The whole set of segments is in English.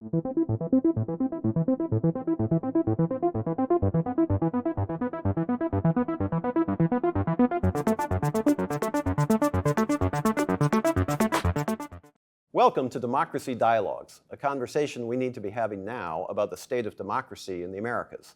Welcome to Democracy Dialogues, a conversation we need to be having now about the state of democracy in the Americas.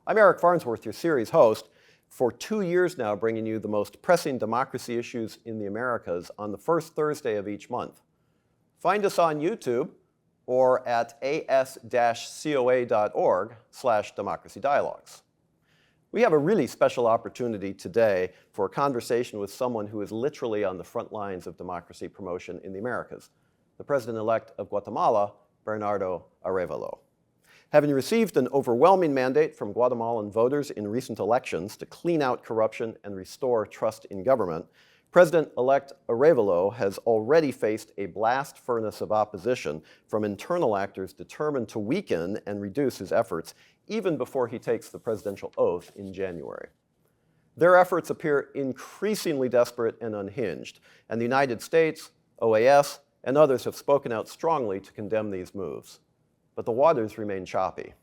I'm Eric Farnsworth, your series host, for 2 years now bringing you the most pressing democracy issues in the Americas on the first Thursday of each month. Find us on YouTube or at as-coa.org/democracydialogues. We have a really special opportunity today for a conversation with someone who is literally on the front lines of democracy promotion in the Americas, the President-elect of Guatemala, Bernardo Arévalo. Having received an overwhelming mandate from Guatemalan voters in recent elections to clean out corruption and restore trust in government, President-elect Arévalo has already faced a blast furnace of opposition from internal actors determined to weaken and reduce his efforts even before he takes the presidential oath in January. Their efforts appear increasingly desperate and unhinged, and the United States, OAS, and others have spoken out strongly to condemn these moves. But the waters remain choppy.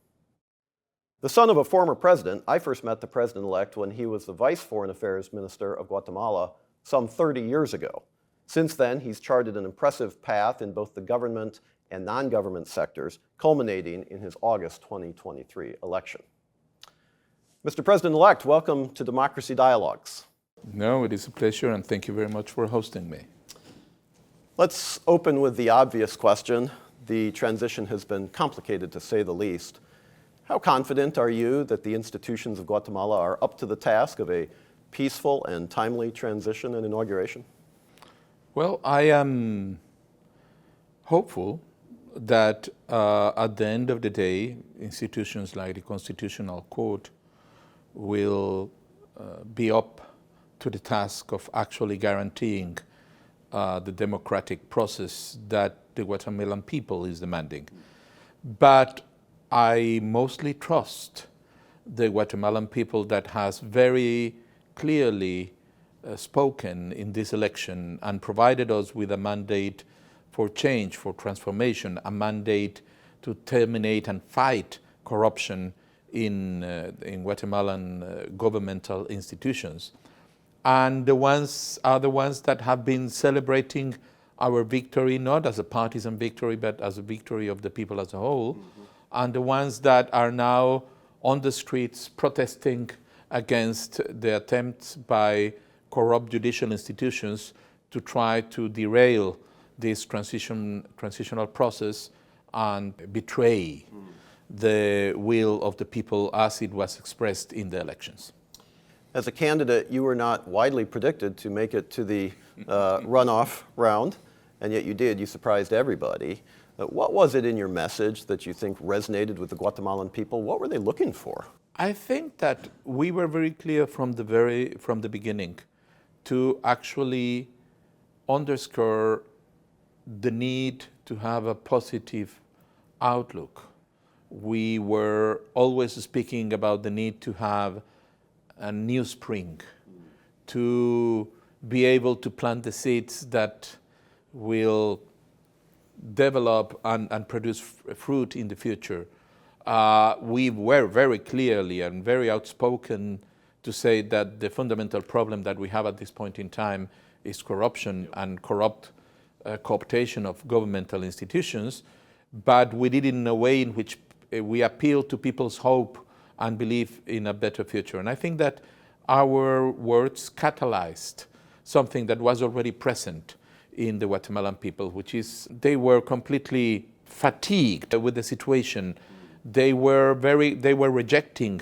The son of a former president, I first met the president-elect when he was the vice foreign affairs minister of Guatemala some 30 years ago. Since then, he's charted an impressive path in both the government and non-government sectors, culminating in his August 2023 election. Mr. President-elect, welcome to Democracy Dialogues. No, it is a pleasure, and thank you very much for hosting me. Let's open with the obvious question. The transition has been complicated, to say the least. How confident are you that the institutions of Guatemala are up to the task of a peaceful and timely transition and inauguration? Well, I am hopeful that at the end of the day, institutions like the Constitutional Court will be up to the task of actually guaranteeing the democratic process that the Guatemalan people is demanding. But I mostly trust the Guatemalan people that has very clearly spoken in this election and provided us with a mandate for change, for transformation, a mandate to terminate and fight corruption in Guatemalan governmental institutions. And the ones are the ones that have been celebrating our victory, not as a partisan victory, but as a victory of the people as a whole, and the ones that are now on the streets protesting against the attempts by corrupt judicial institutions to try to derail this transitional process and betray the will of the people as it was expressed in the elections. As a candidate, you were not widely predicted to make it to the runoff round, and yet you did. You surprised everybody. What was it in your message that you think resonated with the Guatemalan people? What were they looking for? I think that we were very clear from the beginning to actually underscore the need to have a positive outlook. We were always speaking about the need to have a new spring, to be able to plant the seeds that will develop and produce fruit in the future. We were very clearly and very outspoken to say that the fundamental problem that we have at this point in time is corruption and corrupt cooptation of governmental institutions, but we did it in a way in which we appeal to people's hope and believe in a better future. And I think that our words catalyzed something that was already present in the Guatemalan people, which is they were completely fatigued with the situation. They were rejecting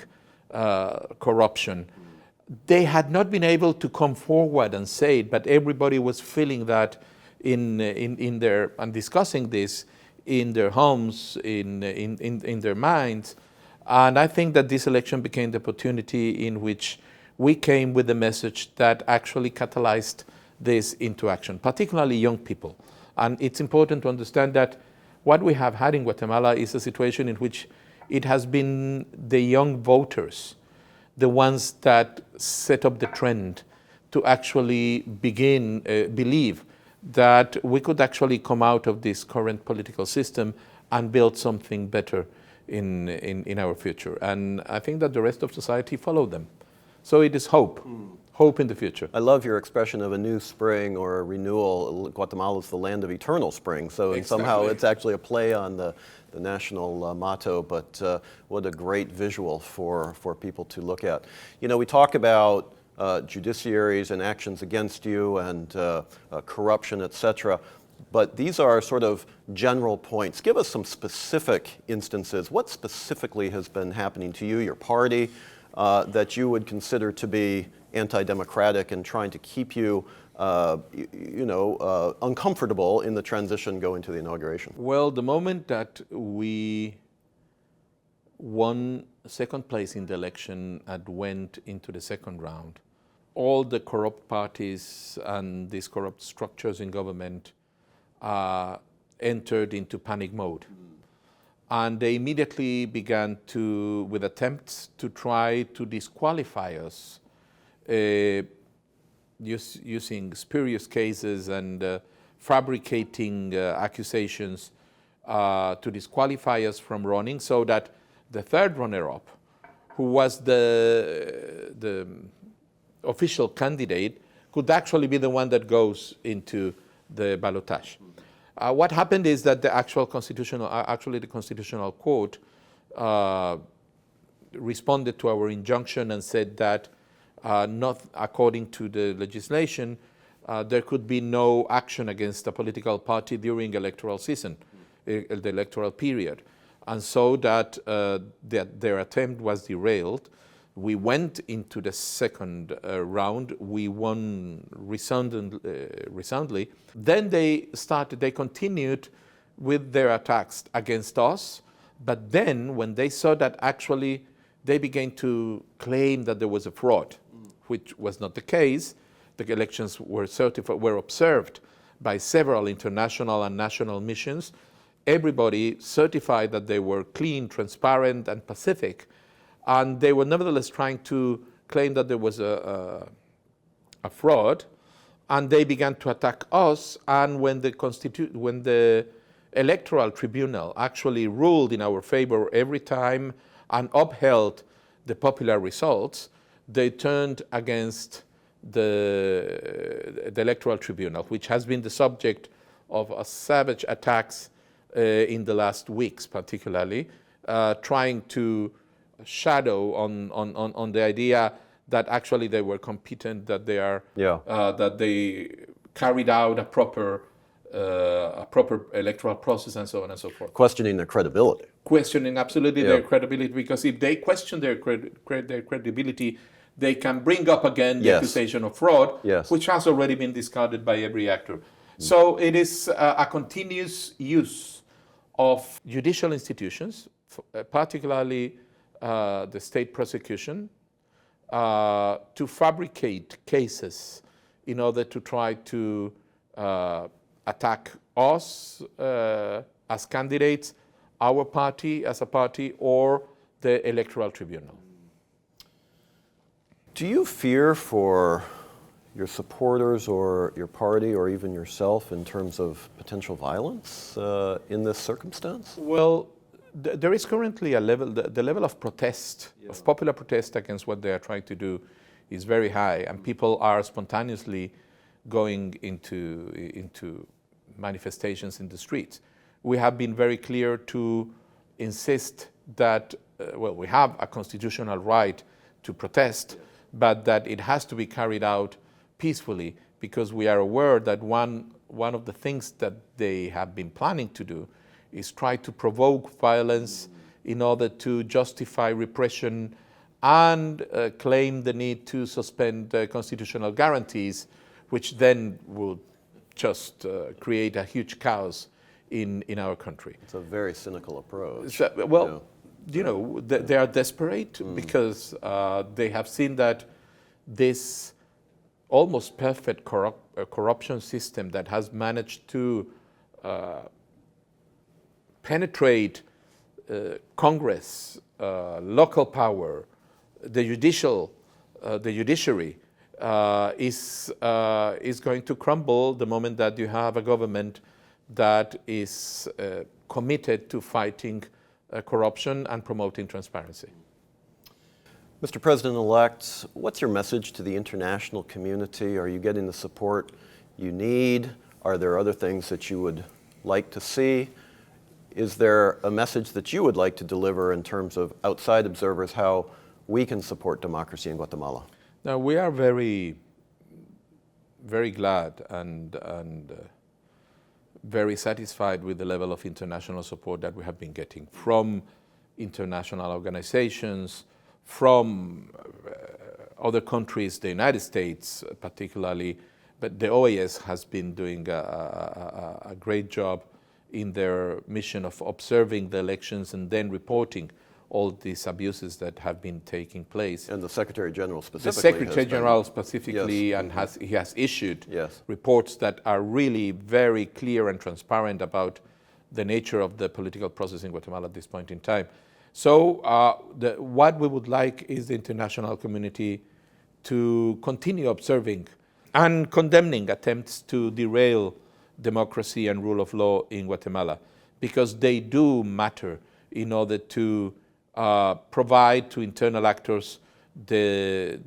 corruption. They had not been able to come forward and say it, but everybody was feeling that in their, and discussing this in their homes, in their minds. And I think that this election became the opportunity in which we came with the message that actually catalyzed this into action, particularly young people. And it's important to understand that what we have had in Guatemala is a situation in which it has been the young voters, the ones that set up the trend to actually believe that we could actually come out of this current political system and build something better in our future. And I think that the rest of society followed them. So it is hope, hope in the future. I love your expression of a new spring or a renewal. Guatemala is the land of eternal spring, so somehow it's actually a play on the national motto, but what a great visual for people to look at. You know, we talk about judiciaries and actions against you and corruption, etc. But these are sort of general points. Give us some specific instances. What specifically has been happening to you, your party, that you would consider to be anti-democratic and trying to keep you, uncomfortable in the transition going to the inauguration? Well, the moment that we won second place in the election and went into the second round, all the corrupt parties and these corrupt structures in government entered into panic mode. And they immediately began with attempts to try to disqualify us using spurious cases and fabricating accusations to disqualify us from running, so that the third runner-up, who was the official candidate, could actually be the one that goes into the ballotage. What happened is that the Constitutional Court responded to our injunction and said that not according to the legislation, there could be no action against a political party during electoral season, the electoral period. And so that their attempt was derailed. We went into the second round. We won resoundingly. Then they continued with their attacks against us. But then when they saw that actually they began to claim that there was a fraud, which was not the case. The elections were observed by several international and national missions. Everybody certified that they were clean, transparent, and pacific. And they were nevertheless trying to claim that there was a fraud, and they began to attack us. And when the electoral tribunal actually ruled in our favor every time and upheld the popular results, they turned against the electoral tribunal, which has been the subject of savage attacks in the last weeks, particularly, trying to shadow on the idea that actually they were competent, that they carried out a proper electoral process, and so on and so forth. Questioning their credibility. Questioning absolutely their credibility, because if they question their credibility, they can bring up again the accusation of fraud, which has already been discarded by every actor. So it is a continuous use of judicial institutions, particularly the state prosecution, to fabricate cases in order to try to attack us as candidates, our party as a party, or the electoral tribunal. Do you fear for your supporters or your party or even yourself in terms of potential violence in this circumstance? Well, there is currently the level of protest, of popular protest against what they are trying to do is very high, and people are spontaneously going into manifestations in the streets. We have been very clear to insist that, we have a constitutional right to protest, but that it has to be carried out peacefully, because we are aware that one of the things that they have been planning to do is try to provoke violence in order to justify repression and claim the need to suspend constitutional guarantees, which then will just create a huge chaos in our country. It's a very cynical approach. They are desperate because they have seen that this almost perfect corruption system that has managed to penetrate Congress, local power, the judiciary, is going to crumble the moment that you have a government that is committed to fighting corruption and promoting transparency. Mr. President-elect, what's your message to the international community? Are you getting the support you need? Are there other things that you would like to see? Is there a message that you would like to deliver in terms of outside observers, how we can support democracy in Guatemala? Now, we are very, very glad and very satisfied with the level of international support that we have been getting from international organizations, from other countries, the United States particularly, but the OAS has been doing a great job in their mission of observing the elections and then reporting all these abuses that have been taking place. And the Secretary General specifically. The Secretary General specifically, yes. and he has issued yes. reports that are really very clear and transparent about the nature of the political process in Guatemala at this point in time. So what we would like is the international community to continue observing and condemning attempts to derail democracy and rule of law in Guatemala, because they do matter in order to provide to internal actors the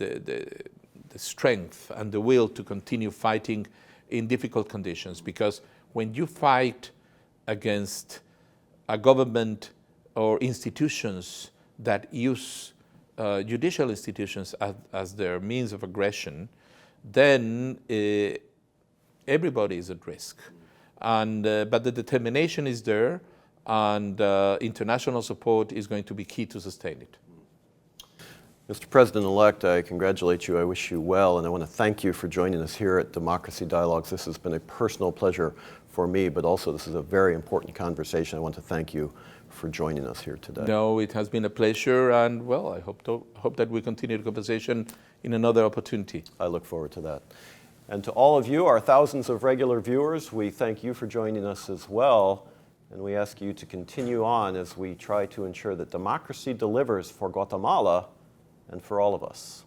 strength and the will to continue fighting in difficult conditions. Because when you fight against a government or institutions that use judicial institutions as their means of aggression, then everybody is at risk. But the determination is there, and international support is going to be key to sustain it. Mr. President-elect, I congratulate you. I wish you well, and I want to thank you for joining us here at Democracy Dialogues. This has been a personal pleasure for me, but also this is a very important conversation. I want to thank you for joining us here today. No, it has been a pleasure, and well, I hope that we continue the conversation in another opportunity. I look forward to that. And to all of you, our thousands of regular viewers, we thank you for joining us as well. And we ask you to continue on as we try to ensure that democracy delivers for Guatemala and for all of us.